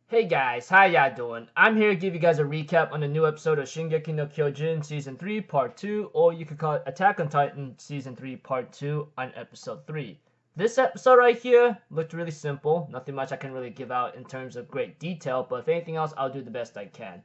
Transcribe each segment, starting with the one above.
Hey guys, how y'all doing? I'm here to give you guys a recap on the new episode of Shingeki no Kyojin Season 3 Part 2, or you could call it Attack on Titan Season 3 Part 2 on Episode 3. This episode right here looked really simple, nothing much I can really give out in terms of great detail, but if anything else, I'll do the best I can.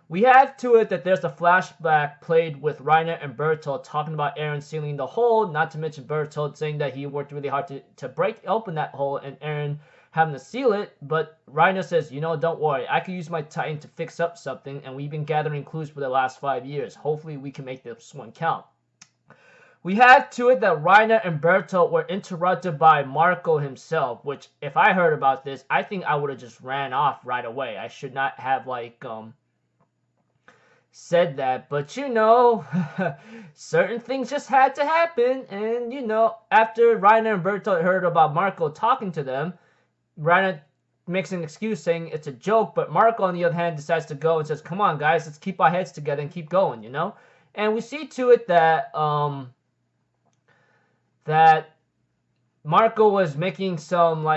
We have to it that there's a flashback played with Reiner and Bertolt talking about Eren sealing the hole, not to mention Bertolt saying that he worked really hard to break open that hole and Eren having to seal it, but Reiner says, don't worry, I can use my Titan to fix up something, and we've been gathering clues for the last 5 years. Hopefully we can make this one count. We had to it that Reiner and Bertolt were interrupted by Marco himself, which, if I heard about this, I think I would have just ran off right away. I should not have, said that, but certain things just had to happen, and after Reiner and Bertolt heard about Marco talking to them, Reiner makes an excuse saying it's a joke, but Marco, on the other hand, decides to go and says, come on, guys, let's keep our heads together and keep going, And we see to it that that Marco was making some,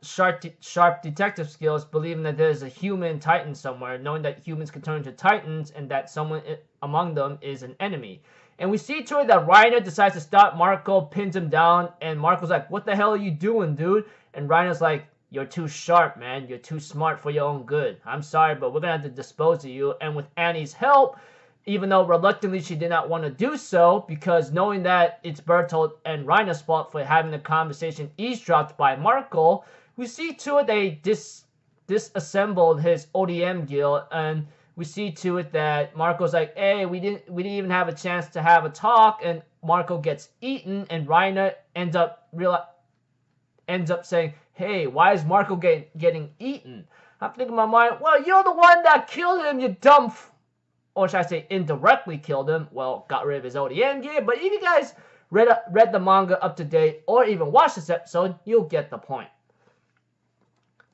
sharp detective skills, believing that there's a human Titan somewhere, knowing that humans can turn into Titans, and that someone among them is an enemy. And we see to it that Reiner decides to stop Marco, pins him down, and Marco's like, what the hell are you doing, dude? And Reiner's like, you're too sharp, man. You're too smart for your own good. I'm sorry, but we're going to have to dispose of you. And with Annie's help, even though reluctantly she did not want to do so, because knowing that it's Bertolt and Reiner's fault for having the conversation eavesdropped by Marco, we see to it they disassembled his ODM guild, and we see to it that Marco's like, hey, we didn't even have a chance to have a talk, and Marco gets eaten, and Reiner ends up saying, hey, why is Marco getting eaten? I'm thinking in my mind, well, you're the one that killed him, you dumb or should I say indirectly killed him, well, got rid of his ODM gear, but if you guys read the manga up to date, or even watched this episode, you'll get the point.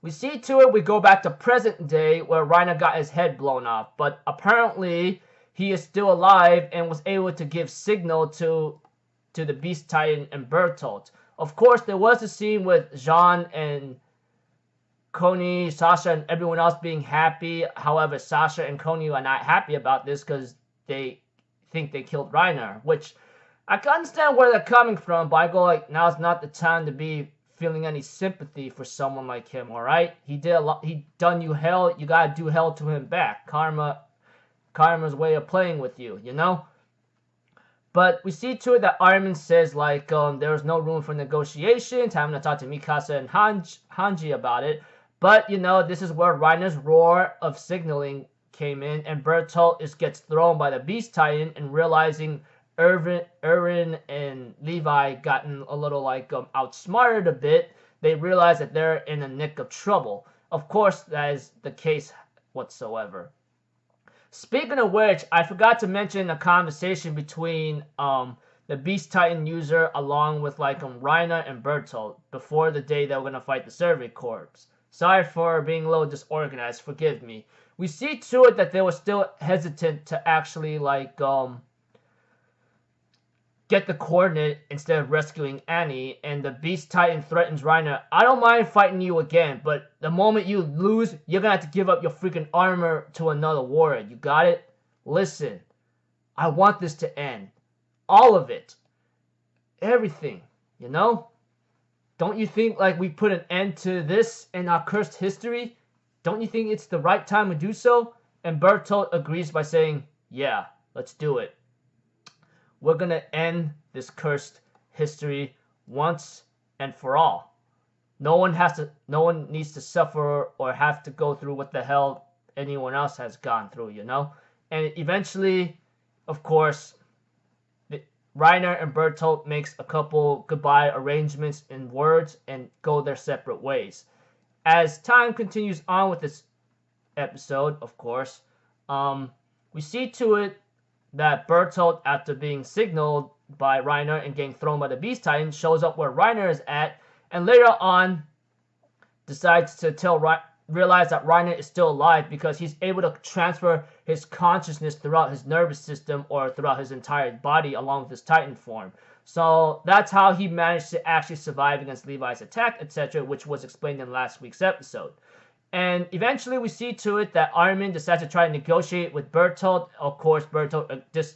We see to it, we go back to present day, where Reiner got his head blown off, but apparently, he is still alive, and was able to give signal to the Beast Titan and Bertolt. Of course, there was a scene with Jean and Coney, Sasha, and everyone else being happy. However, Sasha and Coney are not happy about this because they think they killed Reiner, which I can understand where they're coming from, but I go like, now's not the time to be feeling any sympathy for someone like him, alright? He done you hell, you gotta do hell to him back. Karma's way of playing with you, But we see to it that Armin says, there was no room for negotiations, having to talk to Mikasa and Hanji about it. But, this is where Reiner's roar of signaling came in, and Bertolt gets thrown by the Beast Titan, and realizing Eren and Levi gotten a little, outsmarted a bit, they realize that they're in a nick of trouble. Of course, that is the case whatsoever. Speaking of which, I forgot to mention a conversation between the Beast Titan user along with Reiner and Bertolt before the day they were gonna fight the Survey Corps. Sorry for being a little disorganized, forgive me. We see to it that they were still hesitant to actually get the coordinate instead of rescuing Annie, and the Beast Titan threatens Reiner, I don't mind fighting you again, but the moment you lose, you're gonna have to give up your freaking armor to another warrior. You got it? Listen, I want this to end. All of it. Everything, Don't you think we put an end to this in our cursed history? Don't you think it's the right time to do so? And Bertolt agrees by saying, yeah, let's do it. We're gonna end this cursed history once and for all. No one needs to suffer or have to go through what the hell anyone else has gone through, And eventually, of course, Reiner and Bertolt makes a couple goodbye arrangements in words and go their separate ways. As time continues on with this episode, of course, we see to it that Bertolt, after being signaled by Reiner and getting thrown by the Beast Titan, shows up where Reiner is at, and later on decides to realize that Reiner is still alive because he's able to transfer his consciousness throughout his nervous system or throughout his entire body along with his Titan form. So that's how he managed to actually survive against Levi's attack, etc., which was explained in last week's episode. And eventually we see to it that Armin decides to try to negotiate with Bertolt. Of course, Bertolt just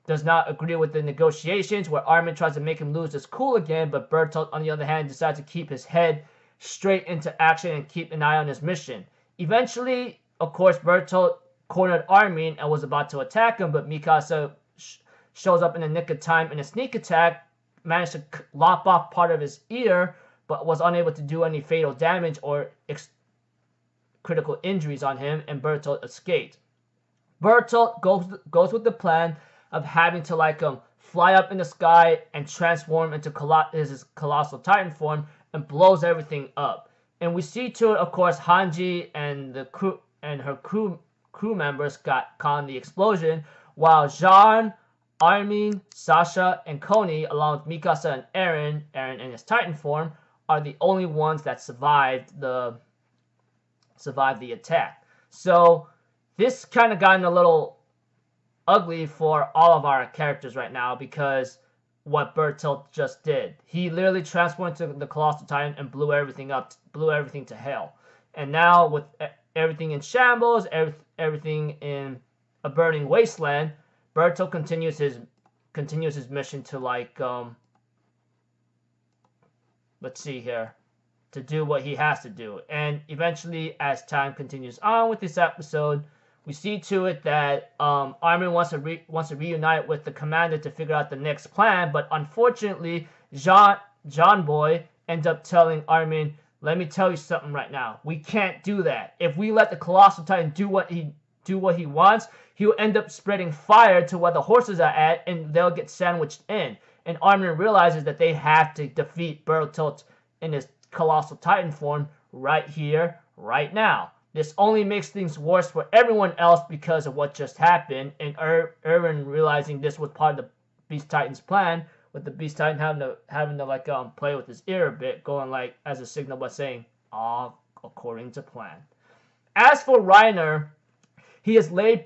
does not agree with the negotiations, where Armin tries to make him lose his cool again, but Bertolt, on the other hand, decides to keep his head straight into action and keep an eye on his mission. Eventually, of course, Bertolt cornered Armin and was about to attack him, but Mikasa shows up in the nick of time in a sneak attack, managed to lop off part of his ear, but was unable to do any fatal damage or critical injuries on him, and Bertolt escaped. Bertolt goes with the plan of having to fly up in the sky and transform into his colossal titan form and blows everything up. And we see to it, of course, Hanji and the crew and her crew members got caught in the explosion, while Jean, Armin, Sasha, and Koni, along with Mikasa and Eren in his titan form, are the only ones that survived the attack. So this kind of gotten a little ugly for all of our characters right now, because what Bertolt just did. He literally transformed into the Colossal Titan and blew everything up, blew everything to hell. And now with everything in shambles, everything in a burning wasteland, Bertolt continues his mission to let's see here, to do what he has to do. And eventually, as time continues on with this episode, we see to it that Armin wants to reunite with the commander to figure out the next plan, but unfortunately, John Boy ends up telling Armin, "Let me tell you something right now. We can't do that. If we let the Colossal Titan do what he wants, he'll end up spreading fire to where the horses are at, and they'll get sandwiched in." And Armin realizes that they have to defeat Bertolt in his Colossal Titan form right here, right now. This only makes things worse for everyone else because of what just happened, and Eren realizing this was part of the Beast Titan's plan, with the Beast Titan having to play with his ear a bit, going as a signal by saying, "All according to plan." As for Reiner, he is laid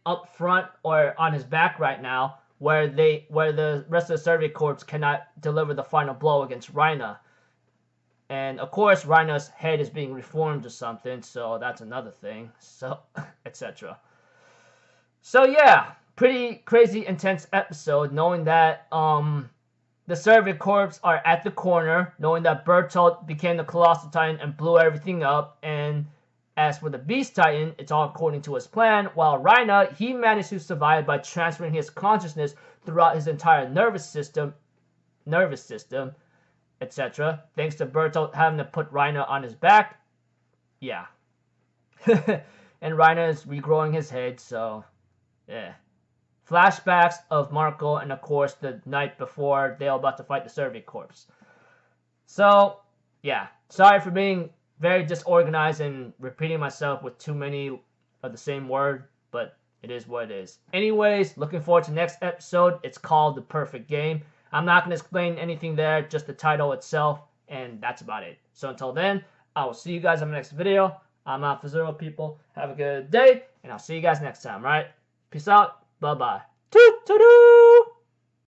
up front or on his back right now, where the rest of the Soviet Corps cannot deliver the final blow against Reiner. And of course, Reiner's head is being reformed or something, so that's another thing. So, etc. So yeah, pretty crazy, intense episode. Knowing that the Soviet Corps are at the corner, knowing that Bertolt became the Colossal Titan and blew everything up, and as for the Beast Titan, it's all according to his plan. While Reiner, he managed to survive by transferring his consciousness throughout his entire nervous system, etc. Thanks to Bertolt having to put Reiner on his back. Yeah. And Reiner is regrowing his head, so yeah. Flashbacks of Marco and of course the night before they were about to fight the Soviet Corps. So yeah, sorry for being very disorganized and repeating myself with too many of the same word, but it is what it is. Anyways, looking forward to next episode. It's called The Perfect Game. I'm not going to explain anything there, just the title itself, and that's about it. So until then, I will see you guys in the next video. I'm out for Zero, people. Have a good day, and I'll see you guys next time, right? Peace out. Bye-bye. Toot-toot-toot!